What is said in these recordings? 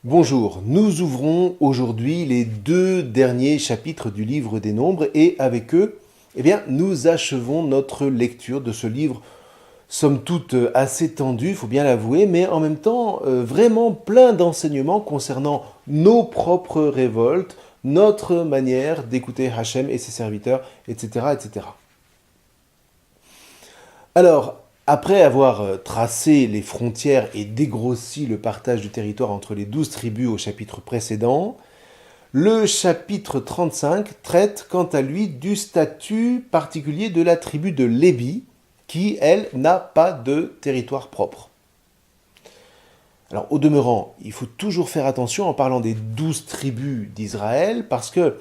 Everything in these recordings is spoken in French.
Bonjour, nous ouvrons aujourd'hui les deux derniers chapitres du livre des Nombres et avec eux, nous achevons notre lecture de ce livre, somme toute assez tendu, il faut bien l'avouer, mais en même temps vraiment plein d'enseignements concernant nos propres révoltes, notre manière d'écouter Hachem et ses serviteurs, etc., etc. Alors, après avoir tracé les frontières et dégrossi le partage du territoire entre les 12 tribus au chapitre précédent, le chapitre 35 traite quant à lui du statut particulier de la tribu de Lévi, qui, elle, n'a pas de territoire propre. Alors, au demeurant, il faut toujours faire attention en parlant des 12 tribus d'Israël, parce que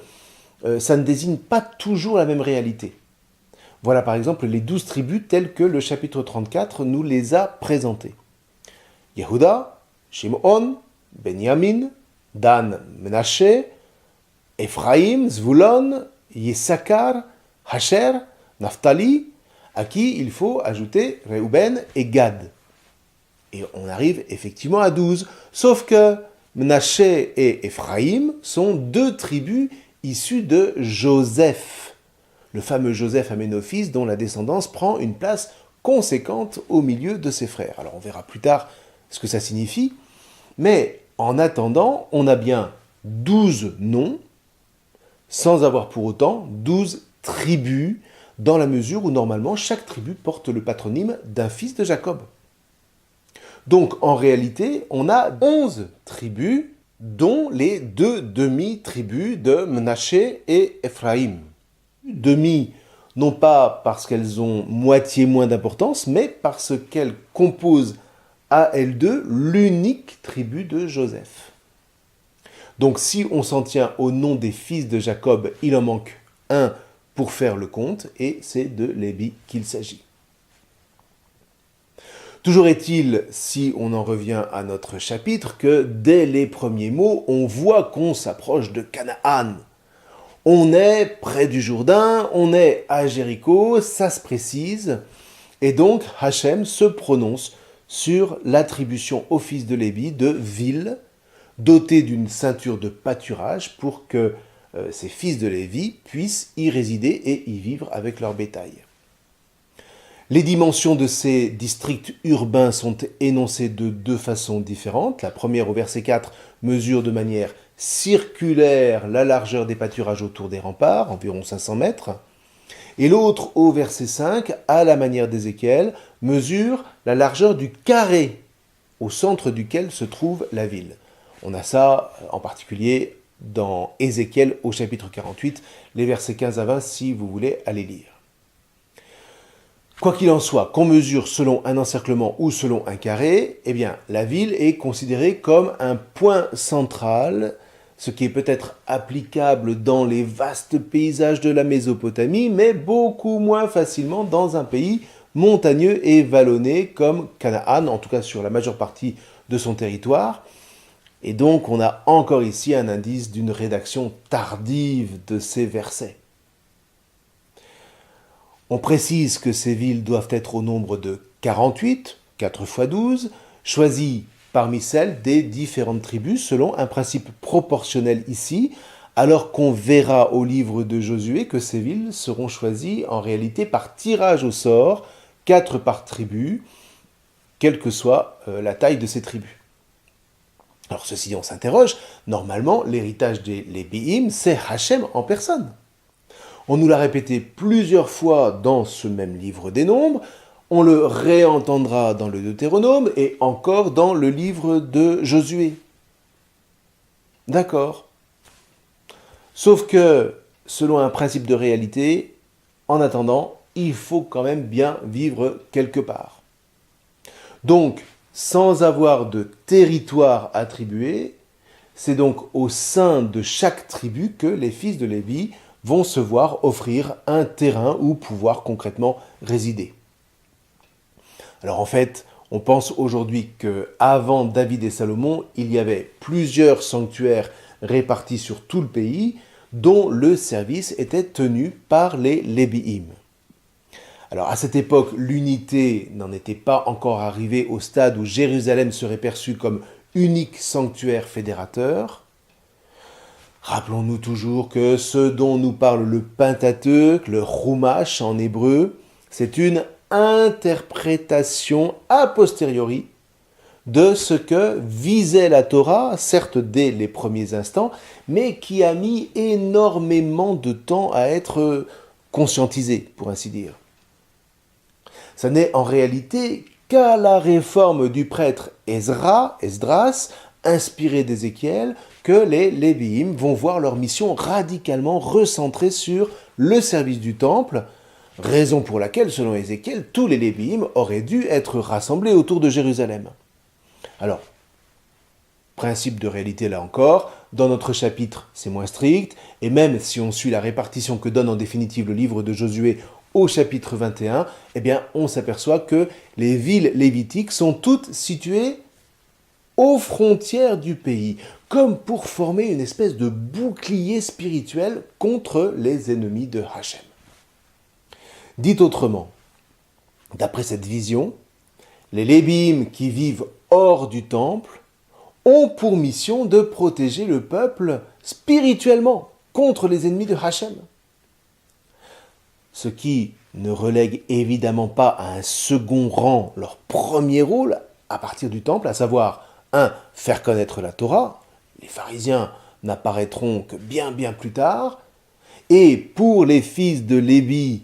ça ne désigne pas toujours la même réalité. Voilà par exemple les 12 tribus telles que le chapitre 34 nous les a présentées. Yehuda, Shimon, Benyamin, Dan, Menashe, Ephraim, Zvulon, Yissachar, Hasher, Naphtali, à qui il faut ajouter Reuben et Gad. Et on arrive effectivement à 12, sauf que Menashe et Ephraim sont deux tribus issues de Joseph, le fameux Joseph Aménophis dont la descendance prend une place conséquente au milieu de ses frères. Alors on verra plus tard ce que ça signifie, mais en attendant, on a bien 12 noms, sans avoir pour autant 12 tribus, dans la mesure où normalement chaque tribu porte le patronyme d'un fils de Jacob. Donc en réalité, on a 11 tribus, dont les deux demi-tribus de Menashe et Ephraim. Demi, non pas parce qu'elles ont moitié moins d'importance, mais parce qu'elles composent à elles deux l'unique tribu de Joseph. Donc si on s'en tient au nom des fils de Jacob, il en manque un pour faire le compte, et c'est de Lévi qu'il s'agit. Toujours est-il, si on en revient à notre chapitre, que dès les premiers mots, on voit qu'on s'approche de Canaan. On est près du Jourdain, on est à Jéricho, ça se précise, et donc Hachem se prononce sur l'attribution au fils de Lévi de villes dotées d'une ceinture de pâturage pour que ces fils de Lévi puissent y résider et y vivre avec leur bétail. Les dimensions de ces districts urbains sont énoncées de deux façons différentes. La première, au verset 4, mesure de manière circulaire la largeur des pâturages autour des remparts, environ 500 mètres. Et l'autre, au verset 5, à la manière d'Ézéchiel, mesure la largeur du carré au centre duquel se trouve la ville. On a ça en particulier dans Ézéchiel au chapitre 48, les versets 15 à 20, si vous voulez aller lire. Quoi qu'il en soit, qu'on mesure selon un encerclement ou selon un carré, la ville est considérée comme un point central, ce qui est peut-être applicable dans les vastes paysages de la Mésopotamie, mais beaucoup moins facilement dans un pays montagneux et vallonné comme Canaan, en tout cas sur la majeure partie de son territoire. Et donc on a encore ici un indice d'une rédaction tardive de ces versets. On précise que ces villes doivent être au nombre de 48, 4 x 12, choisies parmi celles des différentes tribus selon un principe proportionnel ici, alors qu'on verra au livre de Josué que ces villes seront choisies en réalité par tirage au sort, 4 par tribu, quelle que soit la taille de ces tribus. Alors ceci dit, on s'interroge, normalement l'héritage des Lévi'im, c'est Hachem en personne. On nous l'a répété plusieurs fois dans ce même livre des Nombres, on le réentendra dans le Deutéronome et encore dans le livre de Josué. D'accord. Sauf que, selon un principe de réalité, en attendant, il faut quand même bien vivre quelque part. Donc, sans avoir de territoire attribué, c'est donc au sein de chaque tribu que les fils de Lévi vont se voir offrir un terrain où pouvoir concrètement résider. Alors en fait, on pense aujourd'hui qu'avant David et Salomon, il y avait plusieurs sanctuaires répartis sur tout le pays, dont le service était tenu par les Lévi'im. Alors à cette époque, l'unité n'en était pas encore arrivée au stade où Jérusalem serait perçue comme unique sanctuaire fédérateur. Rappelons-nous toujours que ce dont nous parle le Pentateuque, le Chumash en hébreu, c'est une interprétation a posteriori de ce que visait la Torah, certes dès les premiers instants, mais qui a mis énormément de temps à être conscientisé, pour ainsi dire. Ça n'est en réalité qu'à la réforme du prêtre Esdras, inspiré d'Ézéchiel, que les Lévi'im vont voir leur mission radicalement recentrée sur le service du temple, raison pour laquelle, selon Ézéchiel, tous les Lévi'im auraient dû être rassemblés autour de Jérusalem. Alors, principe de réalité là encore, dans notre chapitre c'est moins strict, et même si on suit la répartition que donne en définitive le livre de Josué au chapitre 21, eh bien on s'aperçoit que les villes lévitiques sont toutes situées aux frontières du pays, comme pour former une espèce de bouclier spirituel contre les ennemis de Hachem. Dit autrement, d'après cette vision, les Lévi'im qui vivent hors du temple ont pour mission de protéger le peuple spirituellement contre les ennemis de Hachem. Ce qui ne relègue évidemment pas à un second rang leur premier rôle à partir du temple, à savoir 1. Faire connaître la Torah. Les pharisiens n'apparaîtront que bien plus tard. Et pour les fils de Lévi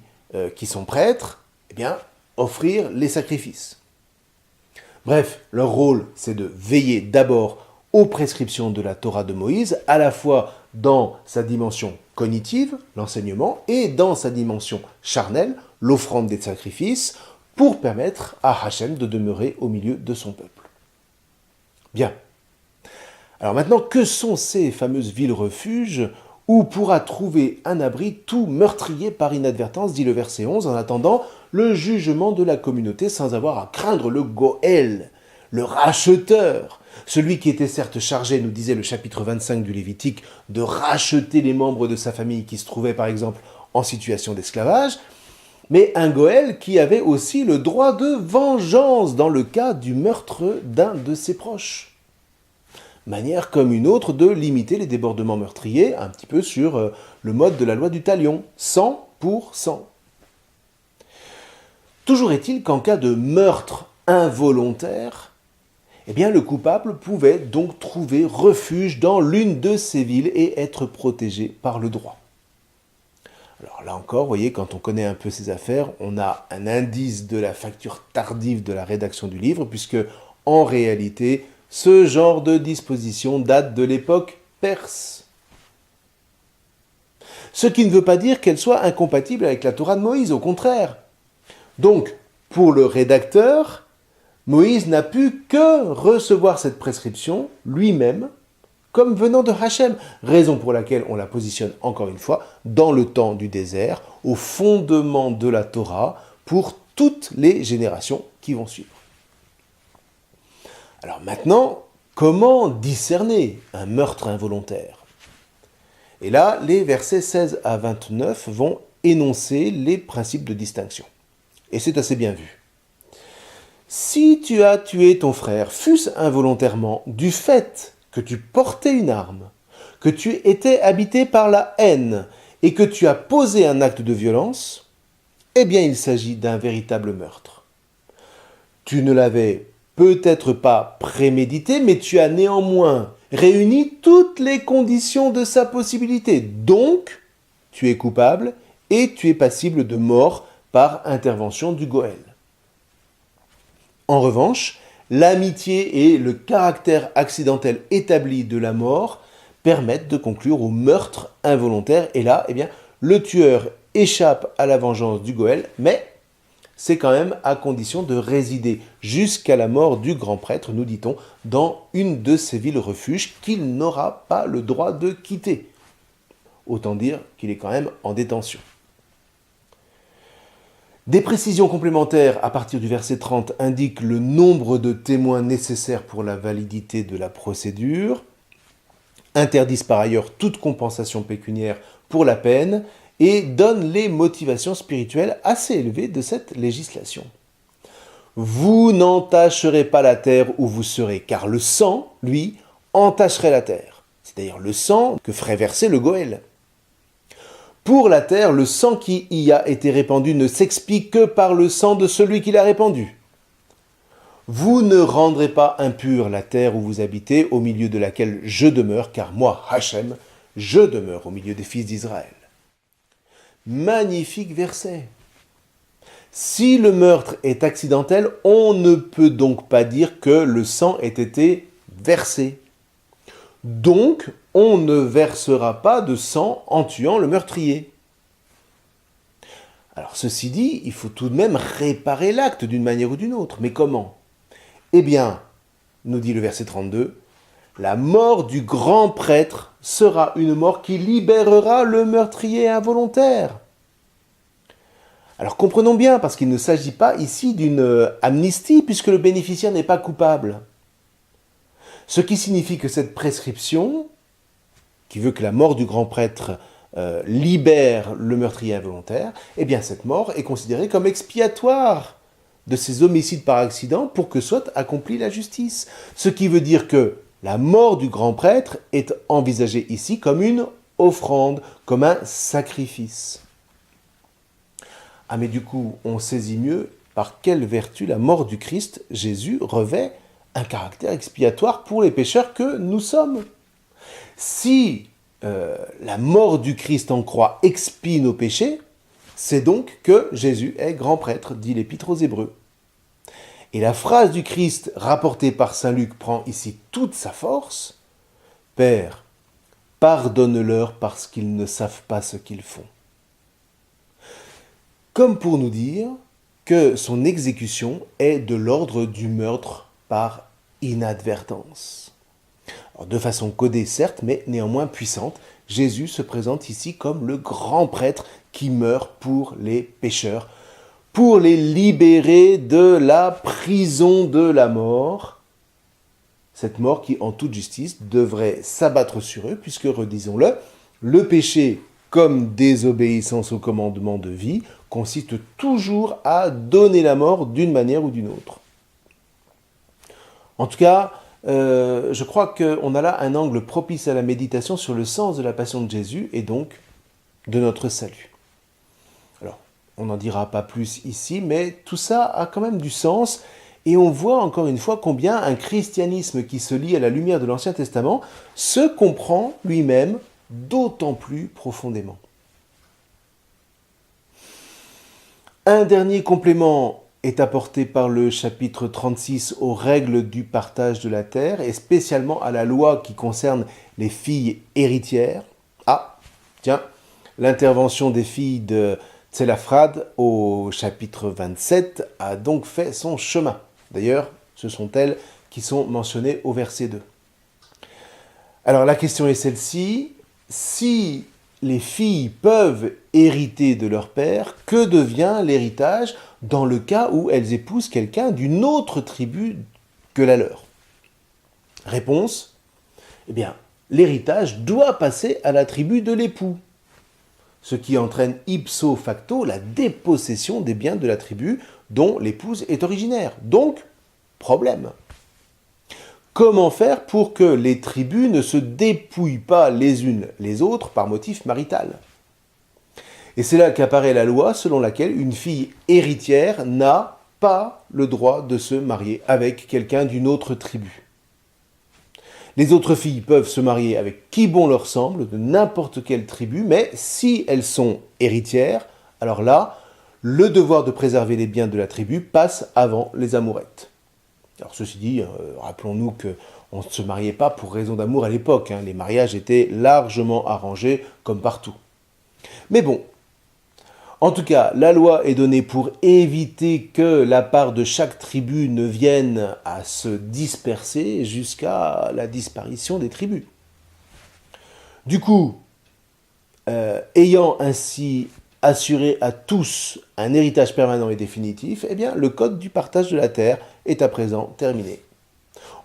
qui sont prêtres, eh bien, offrir les sacrifices. Bref, leur rôle, c'est de veiller d'abord aux prescriptions de la Torah de Moïse, à la fois dans sa dimension cognitive, l'enseignement, et dans sa dimension charnelle, l'offrande des sacrifices, pour permettre à Hachem de demeurer au milieu de son peuple. Bien. Alors maintenant, que sont ces fameuses villes-refuges où pourra trouver un abri tout meurtrier par inadvertance, dit le verset 11, en attendant le jugement de la communauté sans avoir à craindre le Goël, le racheteur, celui qui était certes chargé, nous disait le chapitre 25 du Lévitique, de racheter les membres de sa famille qui se trouvaient par exemple en situation d'esclavage, mais un Goël qui avait aussi le droit de vengeance dans le cas du meurtre d'un de ses proches. Manière comme une autre de limiter les débordements meurtriers, un petit peu sur le mode de la loi du talion, 100 pour 100. Toujours est-il qu'en cas de meurtre involontaire, eh bien le coupable pouvait donc trouver refuge dans l'une de ces villes et être protégé par le droit. Alors là encore, vous voyez, quand on connaît un peu ces affaires, on a un indice de la facture tardive de la rédaction du livre, puisque en réalité, ce genre de disposition date de l'époque perse. Ce qui ne veut pas dire qu'elle soit incompatible avec la Torah de Moïse, au contraire. Donc, pour le rédacteur, Moïse n'a pu que recevoir cette prescription lui-même comme venant de Hachem, raison pour laquelle on la positionne encore une fois dans le temps du désert, au fondement de la Torah pour toutes les générations qui vont suivre. Alors maintenant, comment discerner un meurtre involontaire ? Et là, les versets 16 à 29 vont énoncer les principes de distinction. Et c'est assez bien vu. Si tu as tué ton frère, fût-ce involontairement, du fait que tu portais une arme, que tu étais habité par la haine et que tu as posé un acte de violence, eh bien il s'agit d'un véritable meurtre. Tu ne l'avais peut-être pas prémédité, mais tu as néanmoins réuni toutes les conditions de sa possibilité. Donc, tu es coupable et tu es passible de mort par intervention du Goël. En revanche, l'amitié et le caractère accidentel établi de la mort permettent de conclure au meurtre involontaire. Et là, eh bien, le tueur échappe à la vengeance du Goël, mais c'est quand même à condition de résider jusqu'à la mort du grand prêtre, nous dit-on, dans une de ces villes refuges qu'il n'aura pas le droit de quitter. Autant dire qu'il est quand même en détention. Des précisions complémentaires à partir du verset 30 indiquent le nombre de témoins nécessaires pour la validité de la procédure, interdisent par ailleurs toute compensation pécuniaire pour la peine et donnent les motivations spirituelles assez élevées de cette législation. vous n'entacherez pas la terre où vous serez, car le sang, lui, entacherait la terre. C'est d'ailleurs le sang que ferait verser le Goël. Pour la terre, le sang qui y a été répandu ne s'explique que par le sang de celui qui l'a répandu. Vous ne rendrez pas impure la terre où vous habitez, au milieu de laquelle je demeure, car moi, Hachem, je demeure au milieu des fils d'Israël. Magnifique verset. Si le meurtre est accidentel, on ne peut donc pas dire que le sang ait été versé. Donc, on ne versera pas de sang en tuant le meurtrier. Alors, ceci dit, il faut tout de même réparer l'acte d'une manière ou d'une autre. Mais comment ? Eh bien, nous dit le verset 32, la mort du grand prêtre sera une mort qui libérera le meurtrier involontaire. Alors comprenons bien, parce qu'il ne s'agit pas ici d'une amnistie, puisque le bénéficiaire n'est pas coupable. Ce qui signifie que cette prescription, qui veut que la mort du grand prêtre libère le meurtrier involontaire, eh bien cette mort est considérée comme expiatoire de ces homicides par accident pour que soit accomplie la justice. Ce qui veut dire que la mort du grand prêtre est envisagée ici comme une offrande, comme un sacrifice. Ah mais du coup, on saisit mieux par quelle vertu la mort du Christ, Jésus, revêt un caractère expiatoire pour les pécheurs que nous sommes. Si la mort du Christ en croix expie nos péchés, c'est donc que Jésus est grand prêtre, dit l'Épître aux Hébreux. Et la phrase du Christ rapportée par saint Luc prend ici toute sa force. « Père, pardonne-leur parce qu'ils ne savent pas ce qu'ils font. » Comme pour nous dire que son exécution est de l'ordre du meurtre par inadvertance. Alors, de façon codée certes, mais néanmoins puissante, Jésus se présente ici comme le grand prêtre qui meurt pour les pécheurs, pour les libérer de la prison de la mort. Cette mort qui, en toute justice, devrait s'abattre sur eux, puisque, redisons-le, le péché comme désobéissance au commandement de vie, consiste toujours à donner la mort d'une manière ou d'une autre. En tout cas, je crois qu'on a là un angle propice à la méditation sur le sens de la passion de Jésus et donc de notre salut. Alors, on n'en dira pas plus ici, mais tout ça a quand même du sens et on voit encore une fois combien un christianisme qui se lie à la lumière de l'Ancien Testament se comprend lui-même d'autant plus profondément. Un dernier complément est apporté par le chapitre 36 aux règles du partage de la terre et spécialement à la loi qui concerne les filles héritières. Ah, tiens, l'intervention des filles de Tselaphrad au chapitre 27 a donc fait son chemin. D'ailleurs, ce sont elles qui sont mentionnées au verset 2. Alors la question est celle-ci. Si les filles peuvent hériter de leur père, que devient l'héritage dans le cas où elles épousent quelqu'un d'une autre tribu que la leur ? Réponse, eh bien, l'héritage doit passer à la tribu de l'époux, ce qui entraîne ipso facto la dépossession des biens de la tribu dont l'épouse est originaire. Donc, problème. Comment faire pour que les tribus ne se dépouillent pas les unes les autres par motif marital ? Et c'est là qu'apparaît la loi selon laquelle une fille héritière n'a pas le droit de se marier avec quelqu'un d'une autre tribu. Les autres filles peuvent se marier avec qui bon leur semble, de n'importe quelle tribu, mais si elles sont héritières, alors là, le devoir de préserver les biens de la tribu passe avant les amourettes. Alors ceci dit, rappelons-nous qu'on ne se mariait pas pour raison d'amour à l'époque, les mariages étaient largement arrangés comme partout. Mais bon, en tout cas, la loi est donnée pour éviter que la part de chaque tribu ne vienne à se disperser jusqu'à la disparition des tribus. Du coup, ayant ainsi assuré à tous un héritage permanent et définitif, eh bien, le code du partage de la terre est à présent terminé.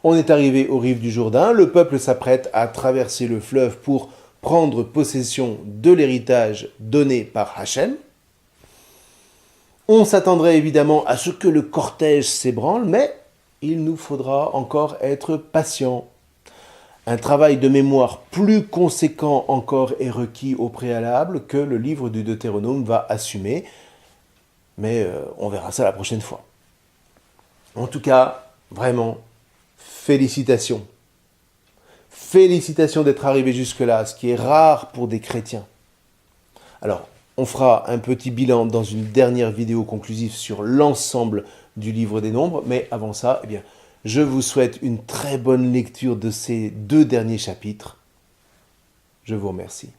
On est arrivé aux rives du Jourdain, le peuple s'apprête à traverser le fleuve pour prendre possession de l'héritage donné par Hachem. On s'attendrait évidemment à ce que le cortège s'ébranle, mais il nous faudra encore être patient. Un travail de mémoire plus conséquent encore est requis au préalable que le livre du Deutéronome va assumer, mais on verra ça la prochaine fois. En tout cas, vraiment, félicitations. Félicitations d'être arrivé jusque-là, ce qui est rare pour des chrétiens. Alors, on fera un petit bilan dans une dernière vidéo conclusive sur l'ensemble du livre des Nombres, mais avant ça, eh bien, je vous souhaite une très bonne lecture de ces 2 derniers chapitres. Je vous remercie.